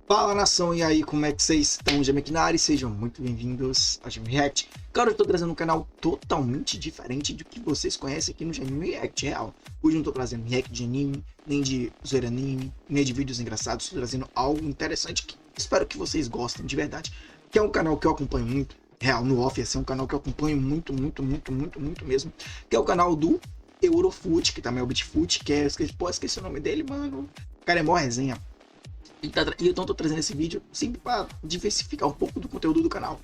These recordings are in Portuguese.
Fala nação, e aí, como é que vocês estão? Jamekinari, sejam muito bem-vindos ao Game React. Cara, eu tô trazendo um canal totalmente diferente do que vocês conhecem aqui no Game React real. Hoje eu não tô trazendo react de anime, nem de zoeira anime, nem de vídeos engraçados. Tô trazendo algo interessante que espero que vocês gostem de verdade. Que é um canal que eu acompanho muito, real, no off, esse é um canal que eu acompanho muito mesmo. Que é o canal do Eurofoot, que também é o Bitfoot, que é, esqueci o nome dele, mano. O cara é mó resenha. Então tô trazendo esse vídeo sempre para diversificar um pouco do conteúdo do canal,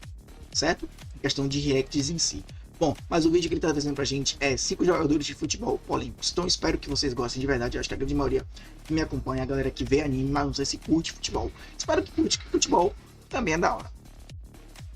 certo? Em questão de reacts em si. Bom, mas o vídeo que ele tá trazendo pra gente é 5 jogadores de futebol polêmicos. Então espero que vocês gostem de verdade. Eu acho que a grande maioria que me acompanha, a galera que vê anime, mas não sei se curte futebol. Espero que curte, que futebol também é da hora.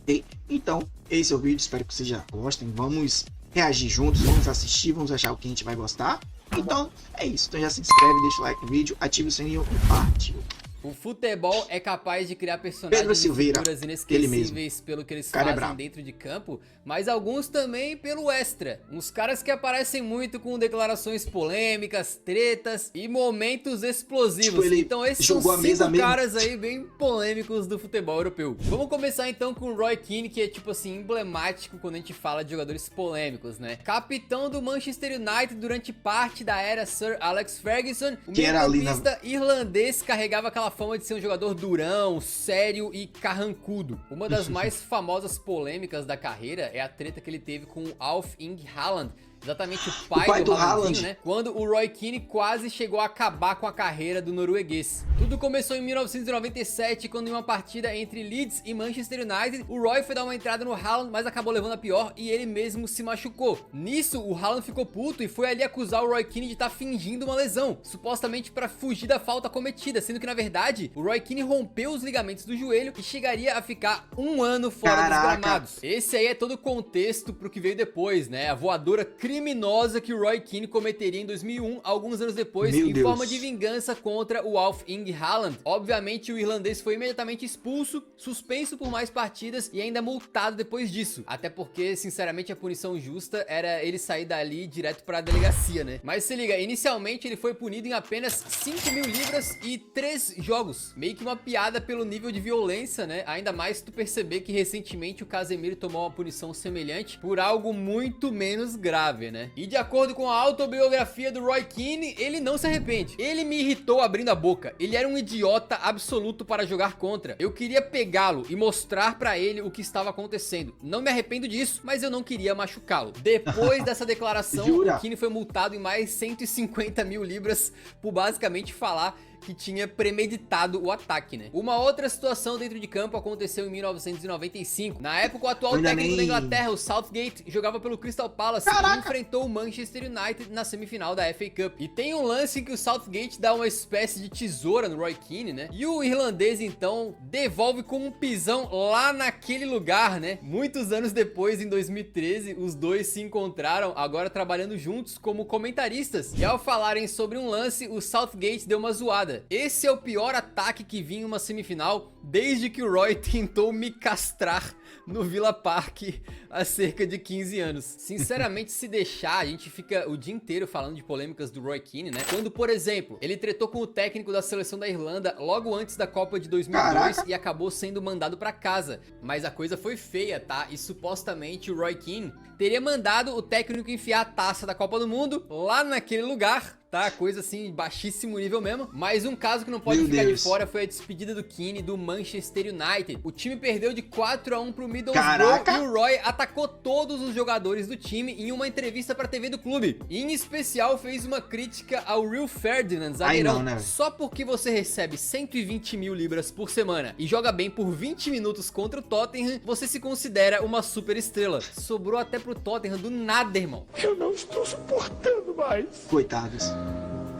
Ok? Então, esse é o vídeo, espero que vocês já gostem. Vamos reagir juntos, vamos assistir, vamos achar o que a gente vai gostar. Então, é isso. Então já se inscreve, deixa o like no vídeo, ativa o sininho e partiu. O futebol é capaz de criar personagens e figuras inesquecíveis pelo que eles fazem dentro de campo, mas alguns também pelo extra. Uns caras que aparecem muito com declarações polêmicas, tretas e momentos explosivos. Tipo, então esses são 5 caras aí bem polêmicos do futebol europeu. Vamos começar então com o Roy Keane, que é tipo assim, emblemático quando a gente fala de jogadores polêmicos, né? Capitão do Manchester United durante parte da era Sir Alex Ferguson, o meio-campista irlandês carregava aquela fama de ser um jogador durão, sério e carrancudo. Uma das mais famosas polêmicas da carreira é a treta que ele teve com o Alf Inge Haaland, exatamente o pai do Haaland, né? Quando o Roy Keane quase chegou a acabar com a carreira do norueguês. Tudo começou em 1997, quando em uma partida entre Leeds e Manchester United, o Roy foi dar uma entrada no Haaland, mas acabou levando a pior e ele mesmo se machucou. Nisso, o Haaland ficou puto e foi ali acusar o Roy Keane de estar fingindo uma lesão, supostamente para fugir da falta cometida, sendo que na verdade, o Roy Keane rompeu os ligamentos do joelho e chegaria a ficar 1 ano fora dos gramados. Esse aí é todo o contexto pro que veio depois, né? A voadora criminosa que o Roy Keane cometeria em 2001, alguns anos depois, forma de vingança contra o Alf Inge Haaland. Obviamente, o irlandês foi imediatamente expulso, suspenso por mais partidas e ainda multado depois disso. Até porque, sinceramente, a punição justa era ele sair dali direto pra delegacia, né? Mas se liga, inicialmente ele foi punido em apenas 5.000 libras e 3 jogos. Meio que uma piada pelo nível de violência, né? Ainda mais se tu perceber que recentemente o Casemiro tomou uma punição semelhante por algo muito menos grave, né? E de acordo com a autobiografia do Roy Keane, ele não se arrepende. Ele me irritou abrindo a boca. Ele era um idiota absoluto para jogar contra. Eu queria pegá-lo e mostrar pra ele o que estava acontecendo. Não me arrependo disso, mas eu não queria machucá-lo. Depois dessa declaração, o Keane foi multado em mais 150.000 libras por basicamente falar que tinha premeditado o ataque, né? Uma outra situação dentro de campo aconteceu em 1995. Na época, o atual técnico da Inglaterra, o Southgate, jogava pelo Crystal Palace e enfrentou o Manchester United na semifinal da FA Cup. E tem um lance em que o Southgate dá uma espécie de tesoura no Roy Keane, né? E o irlandês, então, devolve com um pisão lá naquele lugar, né? Muitos anos depois, em 2013, os dois se encontraram, agora trabalhando juntos como comentaristas. E ao falarem sobre um lance, o Southgate deu uma zoada. Esse é o pior ataque que vi em uma semifinal desde que o Roy tentou me castrar no Villa Park há cerca de 15 anos. Sinceramente, se deixar, a gente fica o dia inteiro falando de polêmicas do Roy Keane, né? Quando, por exemplo, ele tretou com o técnico da seleção da Irlanda logo antes da Copa de 2002 e acabou sendo mandado pra casa. Mas a coisa foi feia, tá? E supostamente o Roy Keane teria mandado o técnico enfiar a taça da Copa do Mundo lá naquele lugar, tá? Coisa assim, baixíssimo nível mesmo. Mas um caso que não pode ficar de fora foi a despedida do Keane do Manchester United. O time perdeu de 4-1 pro Middlesbrough e o Roy atacou todos os jogadores do time em uma entrevista pra TV do clube. E, em especial, fez uma crítica ao Rio Ferdinand, zagueirão. Só porque você recebe 120.000 libras por semana e joga bem por 20 minutos contra o Tottenham, você se considera uma super estrela. Sobrou até pro Tottenham do nada, irmão. Eu não estou suportando mais. Coitados.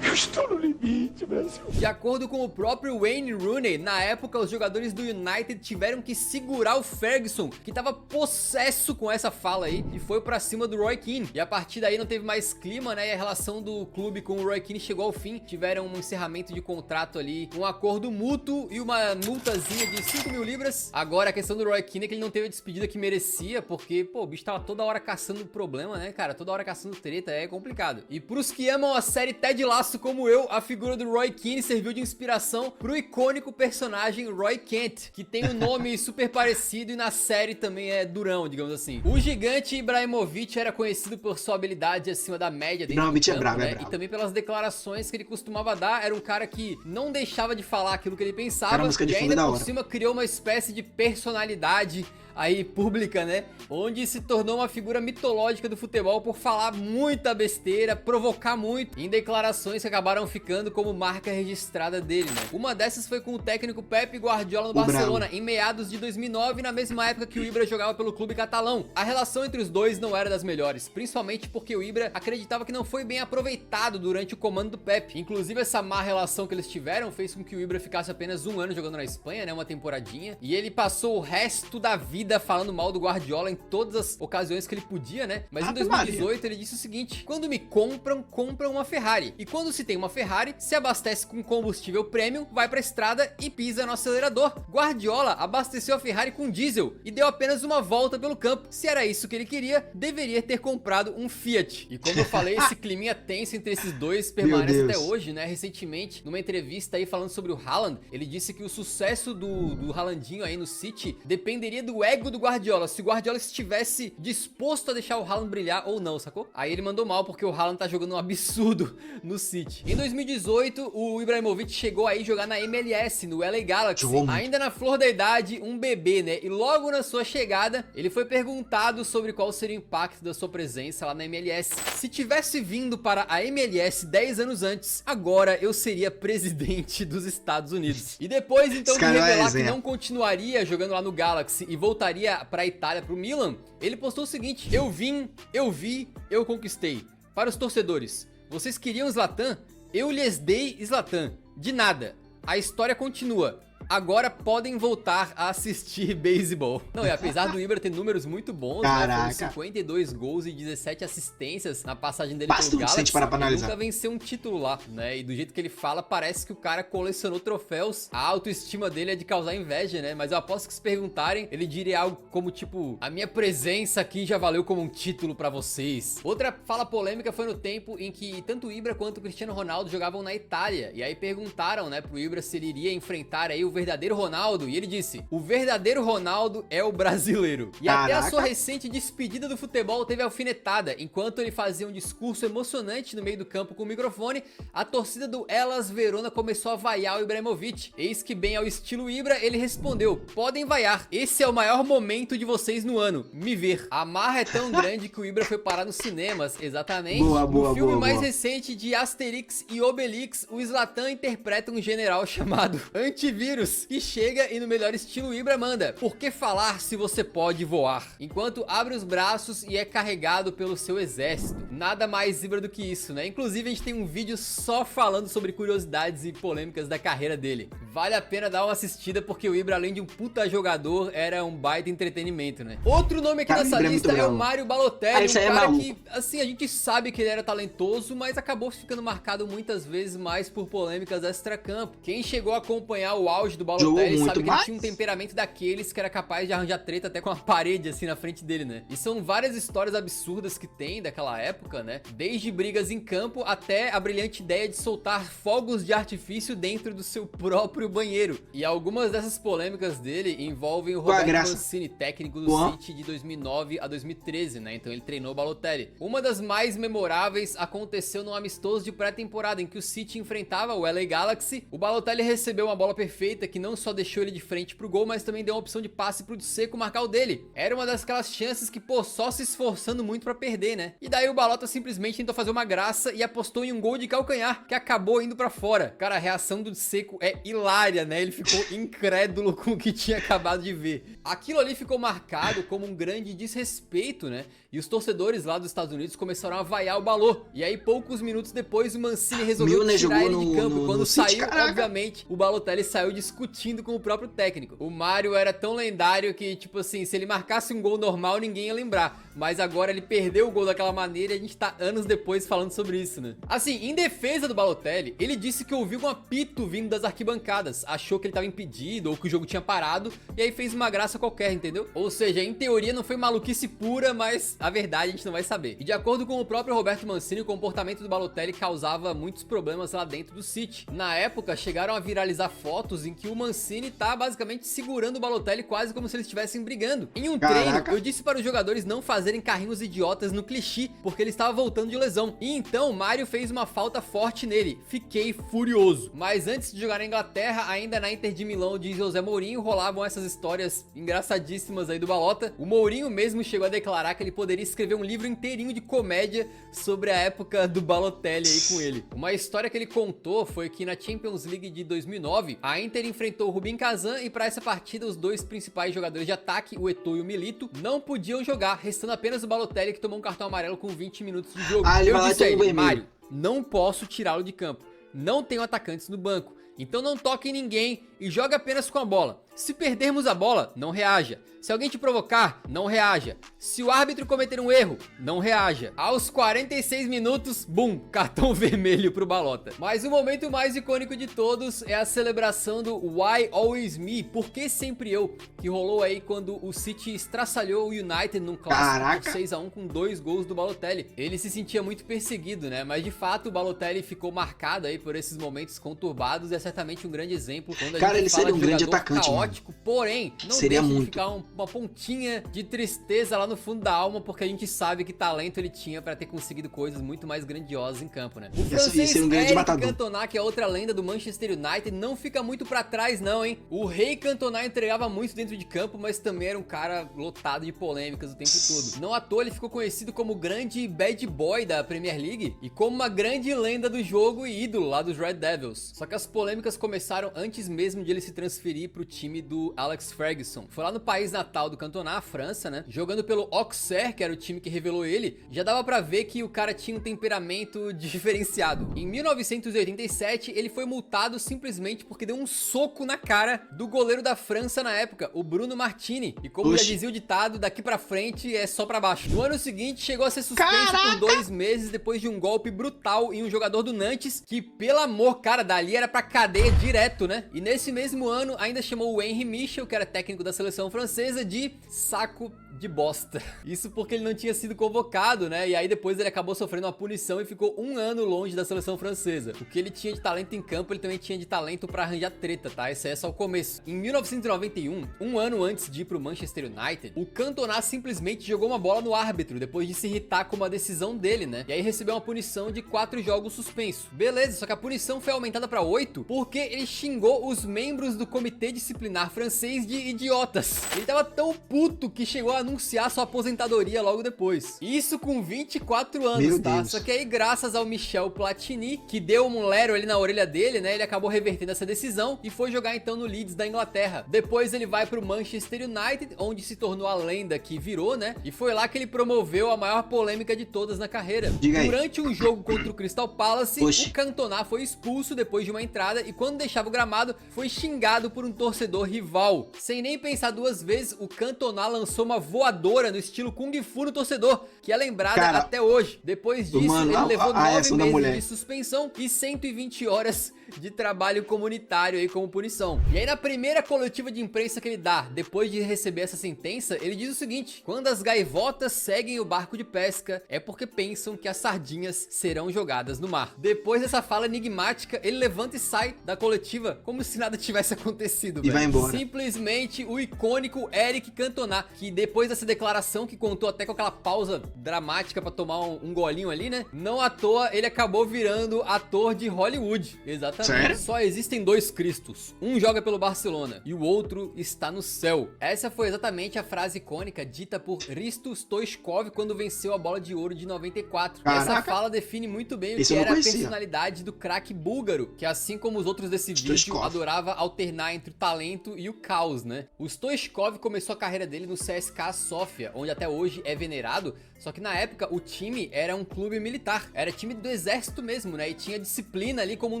Eu estou no limite, Brasil. De acordo com o próprio Wayne Rooney, na época os jogadores do United tiveram que segurar o Ferguson, que tava possesso com essa fala aí, e foi pra cima do Roy Keane. E a partir daí não teve mais clima, né? E a relação do clube com o Roy Keane chegou ao fim. Tiveram um encerramento de contrato ali, um acordo mútuo e uma multazinha de 5.000 libras. Agora a questão do Roy Keane é que ele não teve a despedida que merecia, porque, pô, o bicho tava toda hora caçando problema, né, cara? Toda hora caçando treta, é complicado. E pros que amam a série Ted Lasso, faço como eu, a figura do Roy Keane serviu de inspiração pro icônico personagem Roy Kent, que tem um nome super parecido e na série também é durão, digamos assim. O gigante Ibrahimovic era conhecido por sua habilidade acima da média dentro do campo, né? E também pelas declarações que ele costumava dar. Era um cara que não deixava de falar aquilo que ele pensava e ainda por cima criou uma espécie de personalidade aí pública, né? Onde se tornou uma figura mitológica do futebol por falar muita besteira, provocar muito, em declarações que acabaram ficando como marca registrada dele, né? Uma dessas foi com o técnico Pep Guardiola no Barcelona, em meados de 2009, na mesma época que o Ibra jogava pelo clube catalão. A relação entre os dois não era das melhores, principalmente porque o Ibra acreditava que não foi bem aproveitado durante o comando do Pep. Inclusive, essa má relação que eles tiveram fez com que o Ibra ficasse apenas um ano jogando na Espanha, né? Uma temporadinha. E ele passou o resto da vida falando mal do Guardiola em todas as ocasiões que ele podia, né? Mas em 2018 ele disse o seguinte: quando me compram uma Ferrari. E quando se tem uma Ferrari, se abastece com combustível premium, vai pra estrada e pisa no acelerador. Guardiola abasteceu a Ferrari com diesel e deu apenas uma volta pelo campo. Se era isso que ele queria, deveria ter comprado um Fiat. E como eu falei, esse climinha tenso entre esses dois permanece até hoje, né? Recentemente, numa entrevista aí falando sobre o Haaland, ele disse que o sucesso do Haalandinho aí no City dependeria do ego do Guardiola, se o Guardiola estivesse disposto a deixar o Haaland brilhar ou não, sacou? Aí ele mandou mal porque o Haaland tá jogando um absurdo no City. Em 2018, o Ibrahimovic chegou aí jogar na MLS, no LA Galaxy, ainda na flor da idade, um bebê, né? E logo na sua chegada, ele foi perguntado sobre qual seria o impacto da sua presença lá na MLS. Se tivesse vindo para a MLS 10 anos antes, agora eu seria presidente dos Estados Unidos. E depois, então, de revelar que não continuaria jogando lá no Galaxy e voltaria pra Itália, pro Milan, ele postou o seguinte: eu vim, eu vi, eu conquistei. Para os torcedores, vocês queriam Zlatan? Eu lhes dei Zlatan. De nada. A história continua. Agora podem voltar a assistir beisebol. Não, e apesar do Ibra ter números muito bons, né, foram 52 gols e 17 assistências na passagem dele pelo Galaxy, ele nunca venceu um título lá, né? E do jeito que ele fala, parece que o cara colecionou troféus. A autoestima dele é de causar inveja, né? Mas eu aposto que se perguntarem, ele diria algo como tipo: a minha presença aqui já valeu como um título pra vocês. Outra fala polêmica foi no tempo em que tanto o Ibra quanto o Cristiano Ronaldo jogavam na Itália. E aí perguntaram, né, pro Ibra se ele iria enfrentar aí o verdadeiro Ronaldo, e ele disse: o verdadeiro Ronaldo é o brasileiro. E até a sua recente despedida do futebol teve alfinetada. Enquanto ele fazia um discurso emocionante no meio do campo com o microfone, a torcida do Hellas Verona começou a vaiar o Ibrahimovic. Eis que, bem ao estilo Ibra, ele respondeu: podem vaiar, esse é o maior momento de vocês no ano, me ver. A marra é tão grande que o Ibra foi parar nos cinemas, exatamente. No filme mais recente de Asterix e Obelix, o Zlatan interpreta um general chamado Antivírus, que chega e no melhor estilo Ibra manda: por que falar se você pode voar? Enquanto abre os braços e é carregado pelo seu exército. Nada mais Ibra do que isso, né? Inclusive a gente tem um vídeo só falando sobre curiosidades e polêmicas da carreira dele. Vale a pena dar uma assistida porque o Ibra, além de um puta jogador, era um baita entretenimento, né? Outro nome aqui nessa lista é o Mário Balotelli, um cara que, assim, a gente sabe que ele era talentoso, mas acabou ficando marcado muitas vezes mais por polêmicas extracampo. Quem chegou a acompanhar o auge do Balotelli sabe que ele tinha um temperamento daqueles que era capaz de arranjar treta até com a parede assim na frente dele, né? E são várias histórias absurdas que tem daquela época, né? Desde brigas em campo até a brilhante ideia de soltar fogos de artifício dentro do seu próprio banheiro. E algumas dessas polêmicas dele envolvem o Roberto Mancini, técnico do City de 2009 a 2013, né? Então ele treinou o Balotelli. Uma das mais memoráveis aconteceu num amistoso de pré-temporada em que o City enfrentava o LA Galaxy. O Balotelli recebeu uma bola perfeita que não só deixou ele de frente pro gol, mas também deu uma opção de passe pro Dzeko marcar o dele. Era uma daquelas chances que, pô, só se esforçando muito pra perder, né? E daí o Balota simplesmente tentou fazer uma graça e apostou em um gol de calcanhar, que acabou indo pra fora. Cara, a reação do Dzeko é hilária, né? Ele ficou incrédulo com o que tinha acabado de ver. Aquilo ali ficou marcado como um grande desrespeito, né? E os torcedores lá dos Estados Unidos começaram a vaiar o Balô. E aí, poucos minutos depois, o Mancini resolveu tirar ele de campo. Quando saiu, obviamente, o Balotelli saiu discutindo com o próprio técnico. O Mário era tão lendário que, tipo assim, se ele marcasse um gol normal, ninguém ia lembrar. Mas agora ele perdeu o gol daquela maneira e a gente tá anos depois falando sobre isso, né? Assim, em defesa do Balotelli, ele disse que ouviu um apito vindo das arquibancadas jogadas, achou que ele tava impedido ou que o jogo tinha parado e aí fez uma graça qualquer, entendeu? Ou seja, em teoria não foi maluquice pura, mas a verdade a gente não vai saber. E de acordo com o próprio Roberto Mancini, o comportamento do Balotelli causava muitos problemas lá dentro do City. Na época, chegaram a viralizar fotos em que o Mancini tá basicamente segurando o Balotelli quase como se eles estivessem brigando. Em um treino, eu disse para os jogadores não fazerem carrinhos idiotas no clichê, porque ele estava voltando de lesão. E então, Mário fez uma falta forte nele. Fiquei furioso. Mas antes de jogar na Inglaterra, ainda na Inter de Milão de José Mourinho, rolavam essas histórias engraçadíssimas aí do Balota. O Mourinho mesmo chegou a declarar que ele poderia escrever um livro inteirinho de comédia sobre a época do Balotelli aí com ele. Uma história que ele contou foi que na Champions League de 2009, a Inter enfrentou o Rubin Kazan e para essa partida os dois principais jogadores de ataque, o Eto'o e o Milito, não podiam jogar, restando apenas o Balotelli que tomou um cartão amarelo com 20 minutos de jogo. Eu disse a ele, Mário, não posso tirá-lo de campo, não tenho atacantes no banco, então não toque em ninguém e jogue apenas com a bola. Se perdermos a bola, não reaja. Se alguém te provocar, não reaja. Se o árbitro cometer um erro, não reaja. Aos 46 minutos, bum, cartão vermelho pro Balota. Mas o momento mais icônico de todos é a celebração do Why Always Me? Por que sempre eu? Que rolou aí quando o City estraçalhou o United num clássico 6-1 com 2 gols do Balotelli. Ele se sentia muito perseguido, né? Mas de fato o Balotelli ficou marcado aí por esses momentos conturbados e é certamente um grande exemplo quando a gente ele fala seria um grande atacante, caótico, porém, não seria deixa de muito. ficar uma pontinha de tristeza lá no fundo da alma, porque a gente sabe que talento ele tinha pra ter conseguido coisas muito mais grandiosas em campo, né? O francês Eric Cantona, que é outra lenda do Manchester United, não fica muito pra trás não, hein? O rei Cantona entregava muito dentro de campo, mas também era um cara lotado de polêmicas o tempo todo. Não à toa ele ficou conhecido como o grande bad boy da Premier League e como uma grande lenda do jogo e ídolo lá dos Red Devils. Só que as polêmicas começaram antes mesmo de ele se transferir pro time do Alex Ferguson. Foi lá no país natal do Cantona, a França, né? Jogando pelo Auxerre, que era o time que revelou ele, já dava pra ver que o cara tinha um temperamento diferenciado. Em 1987, ele foi multado simplesmente porque deu um soco na cara do goleiro da França na época, o Bruno Martini. E como já dizia o ditado, daqui pra frente é só pra baixo. No ano seguinte, chegou a ser suspenso por 2 meses depois de um golpe brutal em um jogador do Nantes, que, pelo amor, cara, dali era pra cadeia direto, né? E nesse mesmo ano, ainda chamou o Henry Michel, que era técnico da seleção francesa, de saco de bosta. Isso porque ele não tinha sido convocado, né? E aí depois ele acabou sofrendo uma punição e ficou 1 ano longe da seleção francesa. O que ele tinha de talento em campo, ele também tinha de talento pra arranjar treta, tá? Esse é só o começo. Em 1991, 1 ano antes de ir pro Manchester United, o Cantona simplesmente jogou uma bola no árbitro, depois de se irritar com uma decisão dele, né? E aí recebeu uma punição de 4 jogos suspenso. Beleza, só que a punição foi aumentada pra 8, porque ele xingou os membros do comitê disciplinar francês de idiotas. Ele tava tão puto que chegou a anunciar sua aposentadoria logo depois. Isso com 24 anos, tá? Só que aí, graças ao Michel Platini, que deu um lero ali na orelha dele, né? Ele acabou revertendo essa decisão e foi jogar então no Leeds da Inglaterra. Depois ele vai pro Manchester United, onde se tornou a lenda que virou, né? E foi lá que ele promoveu a maior polêmica de todas na carreira. Durante um jogo contra o Crystal Palace, o Cantona foi expulso depois de uma entrada e quando deixava o gramado, foi xingado por um torcedor rival. Sem nem pensar 2 vezes, o Cantona lançou uma voadora no estilo Kung Fu no torcedor, que é lembrada até hoje. Depois disso, ele levou 9 meses de suspensão e 120 horas de trabalho comunitário aí como punição. E aí na primeira coletiva de imprensa que ele dá, depois de receber essa sentença, ele diz o seguinte: quando as gaivotas seguem o barco de pesca, é porque pensam que as sardinhas serão jogadas no mar. Depois dessa fala enigmática, ele levanta e sai da coletiva como se nada tivesse acontecido, e vai embora. Simplesmente o icônico Eric Cantona, que depois dessa declaração, que contou até com aquela pausa dramática pra tomar um golinho ali, né? Não à toa, ele acabou virando ator de Hollywood. Exatamente. Sério? Só existem 2 Cristos. Um joga pelo Barcelona e o outro está no céu. Essa foi exatamente a frase icônica dita por Hristo Stoichkov quando venceu a Bola de Ouro de 94. Essa fala define muito bem o que era a personalidade do craque búlgaro, que assim como os outros desse vídeo, adorava alternar entre o talento e o caos, né? O Stoichkov começou a carreira dele no CSKA Sofia, onde até hoje é venerado, só que na época o time era um clube militar, era time do exército mesmo, né? E tinha disciplina ali como um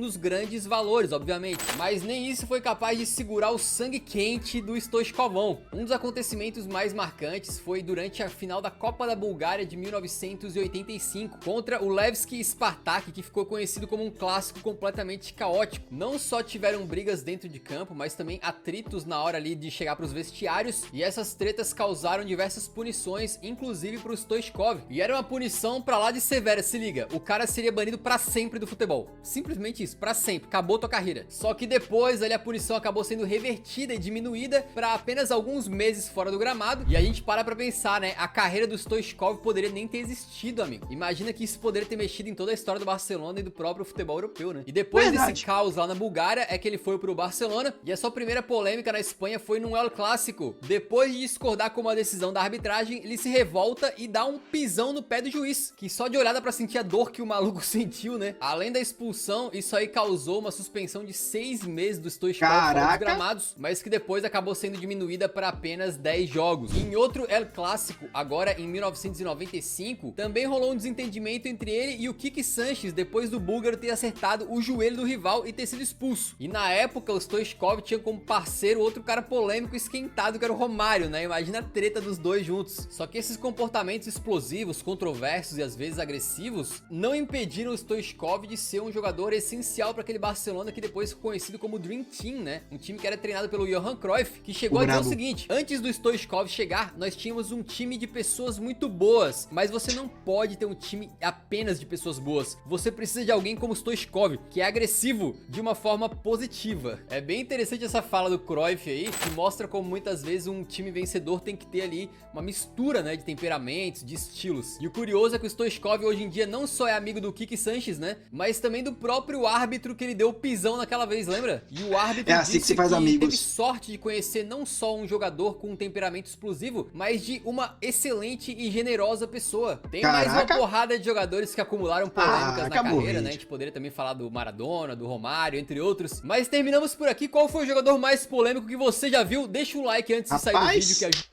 dos grandes grandes valores, obviamente, mas nem isso foi capaz de segurar o sangue quente do Stoichkovão. Um dos acontecimentos mais marcantes foi durante a final da Copa da Bulgária de 1985 contra o Levski Spartak, que ficou conhecido como um clássico completamente caótico. Não só tiveram brigas dentro de campo, mas também atritos na hora ali de chegar para os vestiários, e essas tretas causaram diversas punições, inclusive para o Stoichkov. E era uma punição pra lá de severa, se liga, o cara seria banido pra sempre do futebol. Simplesmente isso, pra sempre, acabou tua carreira. Só que depois ali a punição acabou sendo revertida e diminuída pra apenas alguns meses fora do gramado, e a gente para pra pensar, né, a carreira do Stoichkov poderia nem ter existido, amigo. Imagina que isso poderia ter mexido em toda a história do Barcelona e do próprio futebol europeu, né? E depois desse caos lá na Bulgária é que ele foi pro Barcelona, e a sua primeira polêmica na Espanha foi num El Clássico. Depois de discordar com uma decisão da arbitragem, ele se revolta e dá um pisão no pé do juiz, que só de olhada pra sentir a dor que o maluco sentiu, né? Além da expulsão, isso aí causou uma suspensão de 6 meses do Stoichkov fora dos gramados, mas que depois acabou sendo diminuída para apenas 10 jogos. Em outro El Clássico, agora em 1995, também rolou um desentendimento entre ele e o Quique Sánchez depois do búlgaro ter acertado o joelho do rival e ter sido expulso. E na época, o Stoichkov tinha como parceiro outro cara polêmico esquentado, que era o Romário, né? Imagina a treta dos dois juntos. Só que esses comportamentos explosivos, controversos e às vezes agressivos não impediram o Stoichkov de ser um jogador essencial para aquele Barcelona que depois ficou conhecido como Dream Team, né? Um time que era treinado pelo Johan Cruyff, que chegou a dizer o seguinte: antes do Stoichkov chegar, nós tínhamos um time de pessoas muito boas, mas você não pode ter um time apenas de pessoas boas. Você precisa de alguém como o Stoichkov, que é agressivo de uma forma positiva. É bem interessante essa fala do Cruyff aí, que mostra como muitas vezes um time vencedor tem que ter ali uma mistura, né, de temperamentos, de estilos. E o curioso é que o Stoichkov hoje em dia não só é amigo do Quique Sánchez, né, mas também do próprio árbitro que ele deu o pisão naquela vez, lembra? E o árbitro assim que se faz amigos. Teve sorte de conhecer não só um jogador com um temperamento explosivo, mas de uma excelente e generosa pessoa. Tem mais uma porrada de jogadores que acumularam polêmicas na carreira, né? A gente poderia também falar do Maradona, do Romário, entre outros. Mas terminamos por aqui. Qual foi o jogador mais polêmico que você já viu? Deixa um like antes de sair do vídeo que a gente...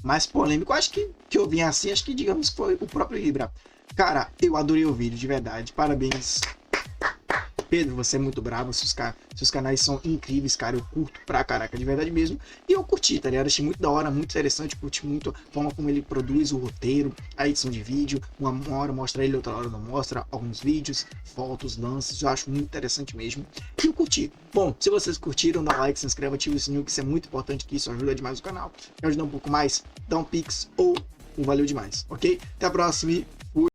Mais polêmico, acho que eu vim assim, acho que digamos que foi o próprio Ibra. Cara, eu adorei o vídeo, de verdade. Parabéns, Pedro, você é muito bravo, seus canais são incríveis, cara, eu curto pra caraca, de verdade mesmo, e eu curti, tá ligado? Achei muito da hora, muito interessante, curti muito a forma como ele produz o roteiro, a edição de vídeo, uma hora mostra ele, outra hora não mostra, alguns vídeos, fotos, lances, eu acho muito interessante mesmo, e eu curti. Bom, se vocês curtiram, dá um like, se inscreva, ativa o sininho, que isso é muito importante, que isso ajuda demais o canal. Quer ajudar um pouco mais? Dá um pix ou um valeu demais, ok? Até a próxima e